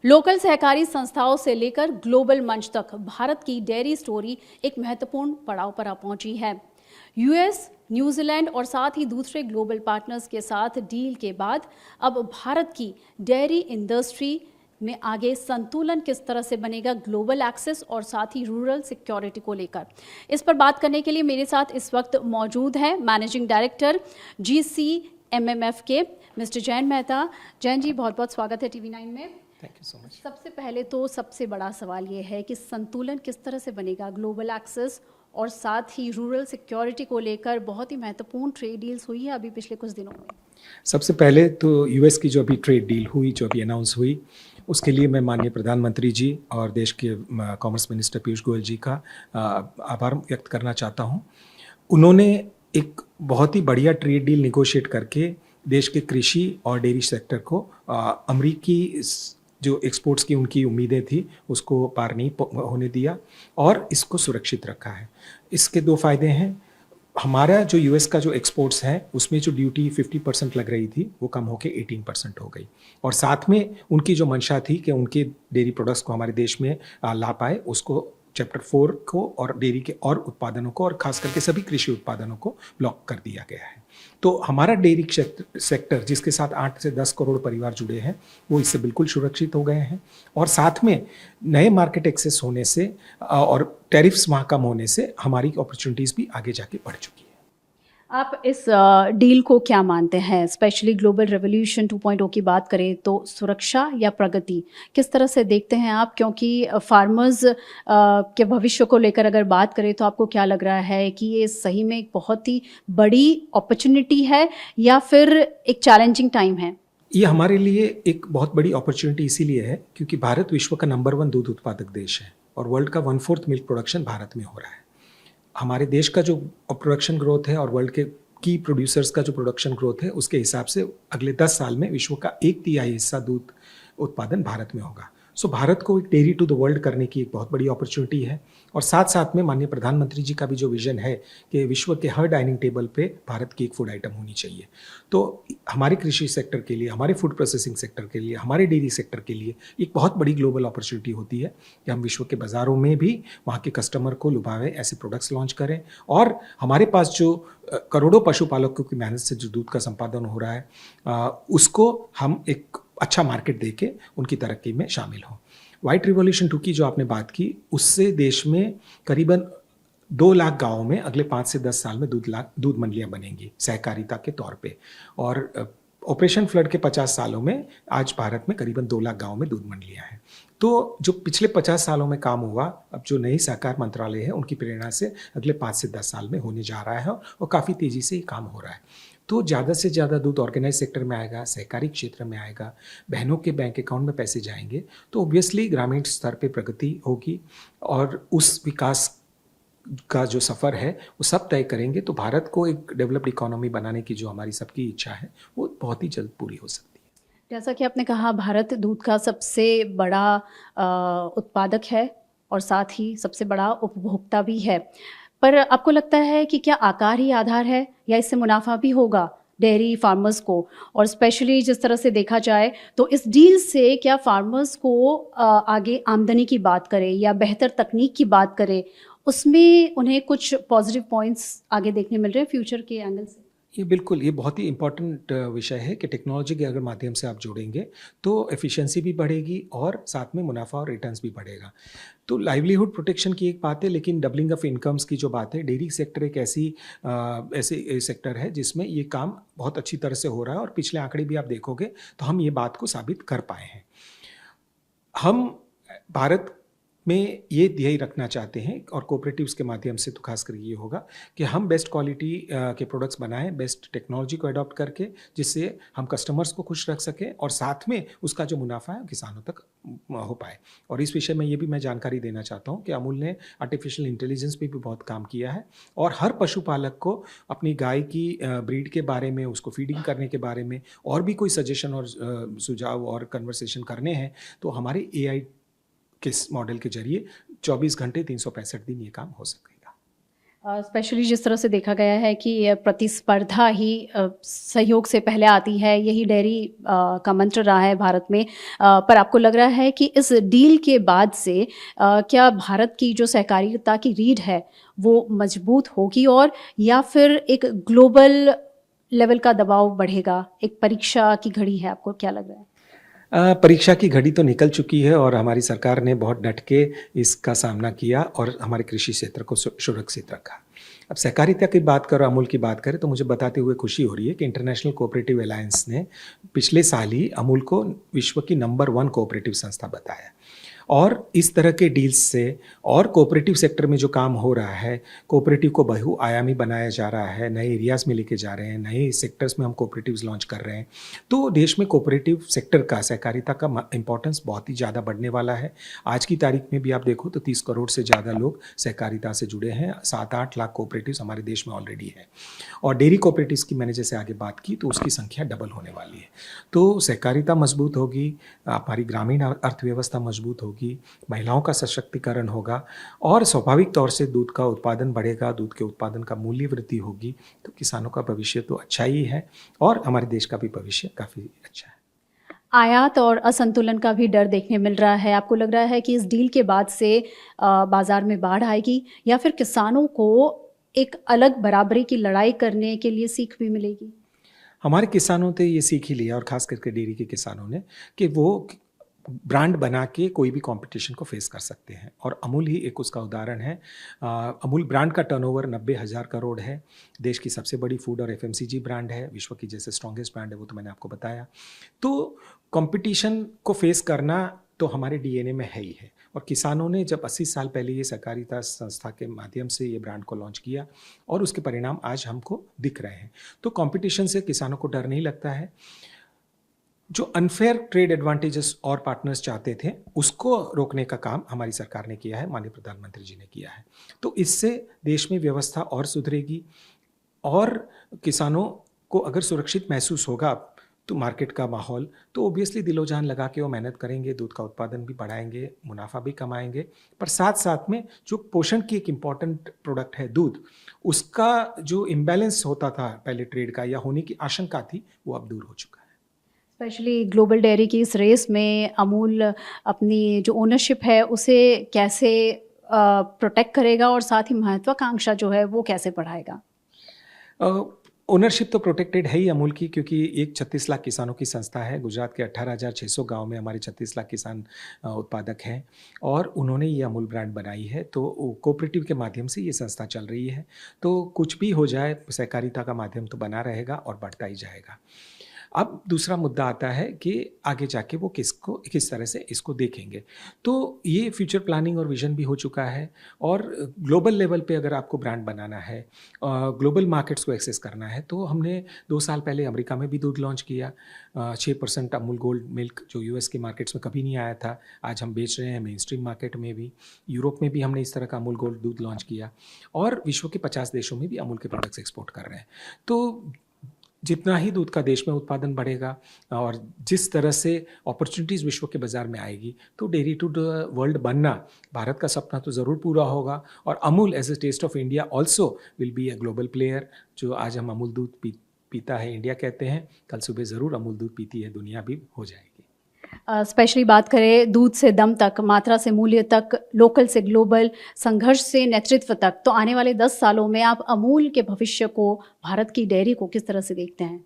Local सहकारी संस्थाओं से लेकर ग्लोबल मंच तक भारत की डेयरी स्टोरी एक महत्वपूर्ण पड़ाव पर आ पहुंची है। यूएस, न्यूजीलैंड और साथ ही दूसरे ग्लोबल पार्टनर्स के साथ डील के बाद अब भारत की डेयरी इंडस्ट्री में आगे संतुलन किस तरह से बनेगा ग्लोबल एक्सेस और साथ ही रूरल सिक्योरिटी को लेकर, इस पर बात करने के लिए मेरे साथ इस वक्त मौजूद है मैनेजिंग डायरेक्टर GCMMF के मिस्टर जैन मेहता। जैन जी, बहुत बहुत स्वागत है TV9 में। Thank you so much. सबसे पहले तो सबसे बड़ा सवाल ये है कि संतुलन किस तरह से बनेगा ग्लोबल एक्सेस और साथ ही रूरल सिक्योरिटी को लेकर। बहुत ही महत्वपूर्ण ट्रेड डील्स हुई है अभी पिछले कुछ दिनों में। सबसे पहले तो यूएस की जो अभी ट्रेड डील हुई, जो अभी अनाउंस हुई, उसके लिए मैं माननीय प्रधानमंत्री जी और देश के कॉमर्स मिनिस्टर पीयूष गोयल जी का आभार व्यक्त करना चाहता हूं। उन्होंने एक बहुत ही बढ़िया ट्रेड डील निगोशिएट करके देश के कृषि और डेयरी सेक्टर को अमरीकी जो एक्सपोर्ट्स की उनकी उम्मीदें थी उसको पार नहीं होने दिया और इसको सुरक्षित रखा है। इसके दो फायदे हैं। हमारा जो यूएस का जो एक्सपोर्ट्स है उसमें जो ड्यूटी 50% लग रही थी वो कम होकर 18% हो गई, और साथ में उनकी जो मंशा थी कि उनके डेयरी प्रोडक्ट्स को हमारे देश में ला पाए, उसको चैप्टर 4 को और डेयरी के और उत्पादनों को और खास करके सभी कृषि उत्पादनों को ब्लॉक कर दिया गया है। तो हमारा डेयरी सेक्टर जिसके साथ 8 से 10 करोड़ परिवार जुड़े हैं वो इससे बिल्कुल सुरक्षित हो गए हैं, और साथ में नए मार्केट एक्सेस होने से और टैरिफ्स वहाँ कम होने से हमारी अपॉर्चुनिटीज़ भी आगे जाके बढ़ चुकी है। आप इस डील को क्या मानते हैं? स्पेशली ग्लोबल रेवोल्यूशन 2.0 की बात करें तो सुरक्षा या प्रगति, किस तरह से देखते हैं आप? क्योंकि फार्मर्स के भविष्य को लेकर अगर बात करें तो आपको क्या लग रहा है कि ये सही में एक बहुत ही बड़ी अपॉर्चुनिटी है या फिर एक चैलेंजिंग टाइम है? ये हमारे लिए एक बहुत बड़ी अपॉर्चुनिटी इसीलिए है क्योंकि भारत विश्व का नंबर 1 दूध उत्पादक देश है और वर्ल्ड का 1/4 मिल्क प्रोडक्शन भारत में हो रहा है। हमारे देश का जो प्रोडक्शन ग्रोथ है और वर्ल्ड के की प्रोड्यूसर्स का जो प्रोडक्शन ग्रोथ है उसके हिसाब से अगले 10 साल में विश्व का 1/3 हिस्सा दूध उत्पादन भारत में होगा। सो भारत को एक डेयरी टू द वर्ल्ड करने की एक बहुत बड़ी अपॉर्चुनिटी है, और साथ साथ में माननीय प्रधानमंत्री जी का भी जो विजन है कि विश्व के हर डाइनिंग टेबल पे भारत की एक फूड आइटम होनी चाहिए। तो हमारे कृषि सेक्टर के लिए, हमारे फूड प्रोसेसिंग सेक्टर के लिए, हमारे डेयरी सेक्टर के लिए एक बहुत बड़ी ग्लोबल अपॉर्चुनिटी होती है कि हम विश्व के बाज़ारों में भी वहाँ के कस्टमर को लुभावें, ऐसे प्रोडक्ट्स लॉन्च करें, और हमारे पास जो करोड़ों पशुपालकों की मेहनत से जो दूध का संपादन हो रहा है उसको हम एक अच्छा मार्केट देके उनकी तरक्की में शामिल हों। वाइट रिवॉल्यूशन 2 की जो आपने बात की, उससे देश में करीबन 2 लाख गाँवों में अगले 5 से 10 साल में दूध मंडियाँ बनेंगी सहकारिता के तौर पे, और ऑपरेशन फ्लड के 50 सालों में आज भारत में करीबन 2 लाख गाँव में दूध मंडियाँ हैं। तो जो पिछले 50 सालों में काम हुआ, अब जो नई सहकार मंत्रालय है उनकी प्रेरणा से अगले 5 से 10 साल में होने जा रहा है और काफ़ी तेज़ी से ये काम हो रहा है। तो ज़्यादा से ज़्यादा दूध ऑर्गेनाइज सेक्टर में आएगा, सहकारी क्षेत्र में आएगा, बहनों के बैंक अकाउंट में पैसे जाएंगे, तो ऑब्वियसली ग्रामीण स्तर पे प्रगति होगी, और उस विकास का जो सफ़र है वो सब तय करेंगे। तो भारत को एक डेवलप्ड इकोनॉमी बनाने की जो हमारी सबकी इच्छा है वो बहुत ही जल्द पूरी हो सकती है। जैसा कि आपने कहा, भारत दूध का सबसे बड़ा उत्पादक है और साथ ही सबसे बड़ा उपभोक्ता भी है, पर आपको लगता है कि क्या आकार ही आधार है या इससे मुनाफा भी होगा डेयरी फार्मर्स को? और स्पेशली जिस तरह से देखा जाए तो इस डील से क्या फार्मर्स को आगे आमदनी की बात करें या बेहतर तकनीक की बात करें, उसमें उन्हें कुछ पॉजिटिव पॉइंट्स आगे देखने मिल रहे हैं फ्यूचर के एंगल से? ये बिल्कुल, ये बहुत ही इम्पॉर्टेंट विषय है कि टेक्नोलॉजी के अगर माध्यम से आप जोड़ेंगे तो एफिशिएंसी भी बढ़ेगी और साथ में मुनाफा और रिटर्न्स भी बढ़ेगा। तो लाइवलीहुड प्रोटेक्शन की एक बात है, लेकिन डबलिंग ऑफ इनकम्स की जो बात है, डेयरी सेक्टर एक ऐसे सेक्टर है जिसमें ये काम बहुत अच्छी तरह से हो रहा है, और पिछले आंकड़े भी आप देखोगे तो हम ये बात को साबित कर पाए हैं। हम भारत में ये ध्येय रखना चाहते हैं, और कोऑपरेटिव्स के माध्यम से तो खासकर ये होगा कि हम बेस्ट क्वालिटी के प्रोडक्ट्स बनाएं, बेस्ट टेक्नोलॉजी को अडॉप्ट करके, जिससे हम कस्टमर्स को खुश रख सकें और साथ में उसका जो मुनाफा है किसानों तक हो पाए। और इस विषय में ये भी मैं जानकारी देना चाहता हूँ कि अमूल ने आर्टिफिशियल इंटेलिजेंस पे भी बहुत काम किया है, और हर पशुपालक को अपनी गाय की ब्रीड के बारे में, उसको फीडिंग करने के बारे में और भी कोई सजेशन और सुझाव और कन्वर्सेशन करने हैं तो हमारे AI किस मॉडल के जरिए 24 घंटे 365 दिन ये काम हो सकेगा। स्पेशली जिस तरह से देखा गया है कि प्रतिस्पर्धा ही सहयोग से पहले आती है, यही डेयरी का मंत्र रहा है भारत में। पर आपको लग रहा है कि इस डील के बाद से क्या भारत की जो सहकारिता की रीढ़ है वो मजबूत होगी, और या फिर एक ग्लोबल लेवल का दबाव बढ़ेगा? एक परीक्षा की घड़ी है, आपको क्या लग रहा है? परीक्षा की घड़ी तो निकल चुकी है और हमारी सरकार ने बहुत डट के इसका सामना किया और हमारे कृषि क्षेत्र को सुरक्षित रखा। अब सहकारिता की बात करो, अमूल की बात करें, तो मुझे बताते हुए खुशी हो रही है कि इंटरनेशनल कोऑपरेटिव अलायंस ने पिछले साल ही अमूल को विश्व की नंबर 1 कोऑपरेटिव संस्था बताया। और इस तरह के डील्स से और कोऑपरेटिव सेक्टर में जो काम हो रहा है, कोऑपरेटिव को बहुआयामी बनाया जा रहा है, नए एरियाज़ में लेके जा रहे हैं, नए सेक्टर्स में हम कोऑपरेटिव्स लॉन्च कर रहे हैं, तो देश में कोऑपरेटिव सेक्टर का, सहकारिता का इंपॉर्टेंस बहुत ही ज़्यादा बढ़ने वाला है। आज की तारीख में भी आप देखो तो 30 करोड़ से ज़्यादा लोग सहकारिता से जुड़े हैं। 7-8 लाख कोऑपरेटिव्स हमारे देश में ऑलरेडी है, और डेयरी कोऑपरेटिव्स की मैंने जैसे आगे बात की तो उसकी संख्या डबल होने वाली है। तो सहकारिता मजबूत होगी, हमारी ग्रामीण अर्थव्यवस्था मजबूत होगी, महिलाओं का सशक्तिकरण होगा, और स्वाभाविक तौर से दूध का उत्पादन बढ़ेगा, दूध के उत्पादन का मूल्य वृद्धि होगी, तो किसानों का भविष्य तो अच्छा ही है और हमारे देश का भी भविष्य काफ़ी अच्छा है। आयात और असंतुलन का भी डर देखने मिल रहा है। आपको लग रहा है कि इस डील के बाद से बाजार में बाढ़ आएगी, या फिर किसानों को एक अलग बराबरी की लड़ाई करने के लिए सीख भी मिलेगी? हमारे किसानों ने ये सीख ही लिया, और ख़ास करके डेयरी के किसानों ने, कि वो ब्रांड बना के कोई भी कंपटीशन को फेस कर सकते हैं, और अमूल ही एक उसका उदाहरण है। अमूल ब्रांड का टर्नओवर 90,000 करोड़ है, देश की सबसे बड़ी फूड और एफएमसीजी ब्रांड है, विश्व की जैसे स्ट्रॉन्गेस्ट ब्रांड है, वो तो मैंने आपको बताया। तो कंपटीशन को फेस करना तो हमारे डीएनए में है ही है, और किसानों ने जब 80 साल पहले ये सहकारिता संस्था के माध्यम से ये ब्रांड को लॉन्च किया, और उसके परिणाम आज हमको दिख रहे हैं। तो कंपटीशन से किसानों को डर नहीं लगता है। जो अनफेयर ट्रेड एडवांटेजेस और पार्टनर्स चाहते थे, उसको रोकने का काम हमारी सरकार ने किया है, माननीय प्रधानमंत्री जी ने किया है। तो इससे देश में व्यवस्था और सुधरेगी, और किसानों को अगर सुरक्षित महसूस होगा तो मार्केट का माहौल, तो ओबियसली दिलो जान लगा के वो मेहनत करेंगे, दूध का उत्पादन भी बढ़ाएंगे, मुनाफा भी कमाएंगे। पर साथ साथ में जो पोषण की एक इम्पॉर्टेंट प्रोडक्ट है दूध, उसका जो इम्बैलेंस होता था पहले ट्रेड का, या होने की आशंका थी, वो अब दूर हो चुका है। स्पेशली ग्लोबल डेयरी की इस रेस में अमूल अपनी जो ओनरशिप है उसे कैसे प्रोटेक्ट करेगा, और साथ ही महत्वाकांक्षा जो है वो कैसे बढ़ाएगा? ओनरशिप तो प्रोटेक्टेड है ही अमूल की, क्योंकि एक 36 लाख किसानों की संस्था है। गुजरात के 18,600 गांव में हमारे 36 लाख किसान उत्पादक हैं, और उन्होंने ये अमूल ब्रांड बनाई है। तो कोऑपरेटिव के माध्यम से ये संस्था चल रही है, तो कुछ भी हो जाए सहकारिता का माध्यम तो बना रहेगा और बढ़ता ही जाएगा। अब दूसरा मुद्दा आता है कि आगे जाके वो किस तरह से इसको देखेंगे। तो ये फ्यूचर प्लानिंग और विजन भी हो चुका है, और ग्लोबल लेवल पे अगर आपको ब्रांड बनाना है, ग्लोबल मार्केट्स को एक्सेस करना है, तो हमने 2 साल पहले अमेरिका में भी दूध लॉन्च किया। 6% अमूल गोल्ड मिल्क जो यूएस के मार्केट्स में कभी नहीं आया था, आज हम बेच रहे हैं मेन स्ट्रीम मार्केट में भी। यूरोप में भी हमने इस तरह का अमूल गोल्ड दूध लॉन्च किया, और विश्व के 50 देशों में भी अमूल के प्रोडक्ट्स एक्सपोर्ट कर रहे हैं। तो जितना ही दूध का देश में उत्पादन बढ़ेगा, और जिस तरह से अपॉर्चुनिटीज़ विश्व के बाज़ार में आएगी, तो डेयरी टू द वर्ल्ड बनना भारत का सपना तो ज़रूर पूरा होगा। और Amul as a taste of India also will be a global player. जो आज हम अमूल दूध पीता है इंडिया कहते हैं, कल सुबह ज़रूर अमूल दूध पीती है दुनिया भी हो जाएगी। स्पेशली बात करें दूध से दम तक, मात्रा से मूल्य तक, लोकल से ग्लोबल, संघर्ष से नेतृत्व तक, तो आने वाले 10 सालों में आप अमूल के भविष्य को, भारत की डेयरी को किस तरह से देखते हैं?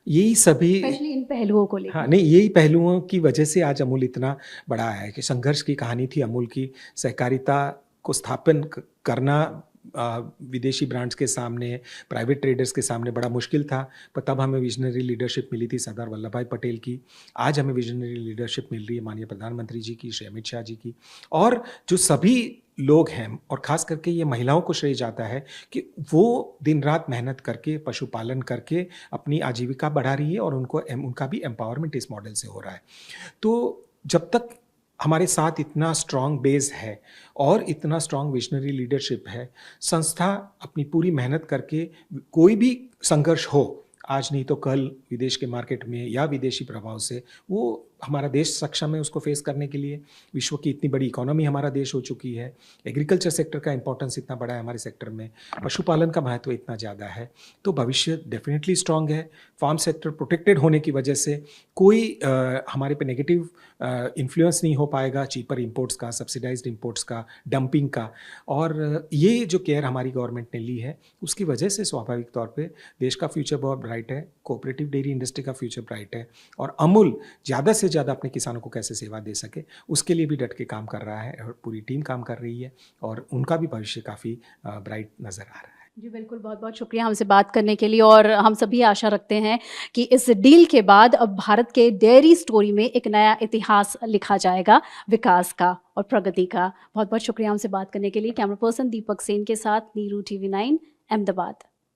यही सभी इन पहलुओं को लेकर। हाँ, नहीं, यही पहलुओं की वजह से आज अमूल इतना बड़ा है कि संघर्ष की कहानी थी अमूल की। सहकारिता को स्थापन करना विदेशी ब्रांड्स के सामने, प्राइवेट ट्रेडर्स के सामने बड़ा मुश्किल था, पर तब हमें विजनरी लीडरशिप मिली थी सरदार वल्लभ भाई पटेल की। आज हमें विजनरी लीडरशिप मिल रही है माननीय प्रधानमंत्री जी की, श्री अमित शाह जी की, और जो सभी लोग हैं, और ख़ास करके ये महिलाओं को श्रेय जाता है कि वो दिन रात मेहनत करके, पशुपालन करके अपनी आजीविका बढ़ा रही है, और उनका भी एम्पावरमेंट इस मॉडल से हो रहा है। तो जब तक हमारे साथ इतना स्ट्रॉन्ग बेस है और इतना स्ट्रॉन्ग विजनरी लीडरशिप है, संस्था अपनी पूरी मेहनत करके, कोई भी संघर्ष हो, आज नहीं तो कल विदेश के मार्केट में या विदेशी प्रभाव से, वो हमारा देश सक्षम है उसको फेस करने के लिए। विश्व की इतनी बड़ी इकोनॉमी हमारा देश हो चुकी है, एग्रीकल्चर सेक्टर का इंपॉर्टेंस इतना बड़ा है हमारे सेक्टर में, पशुपालन का महत्व इतना ज़्यादा है, तो भविष्य डेफिनेटली स्ट्रांग है। फार्म सेक्टर प्रोटेक्टेड होने की वजह से कोई हमारे पे नेगेटिव इन्फ्लुएंस नहीं हो पाएगा चीपर इंपोर्ट्स का, सब्सिडाइज्ड इंपोर्ट्स का, डंपिंग का। और ये जो केयर हमारी गवर्नमेंट ने ली है उसकी वजह से स्वाभाविक तौर पे देश का फ्यूचर बहुत ब्राइट है, कोऑपरेटिव डेयरी इंडस्ट्री का फ्यूचर ब्राइट है, और अमूल ज़्यादा से ज़्यादा अपने किसानों को कैसे सेवा दे सके उसके लिए भी डट के काम कर रहा है और पूरी टीम काम कर रही है, और उनका भी भविष्य काफ़ी ब्राइट नज़र आ रहा है। जी बिल्कुल, बहुत बहुत शुक्रिया हमसे बात करने के लिए। और हम सभी आशा रखते हैं कि इस डील के बाद अब भारत के डेयरी स्टोरी में एक नया इतिहास लिखा जाएगा विकास का और प्रगति का। बहुत बहुत शुक्रिया हमसे बात करने के लिए। कैमरा पर्सन दीपक सेन के साथ नीरू TV9 अहमदाबाद।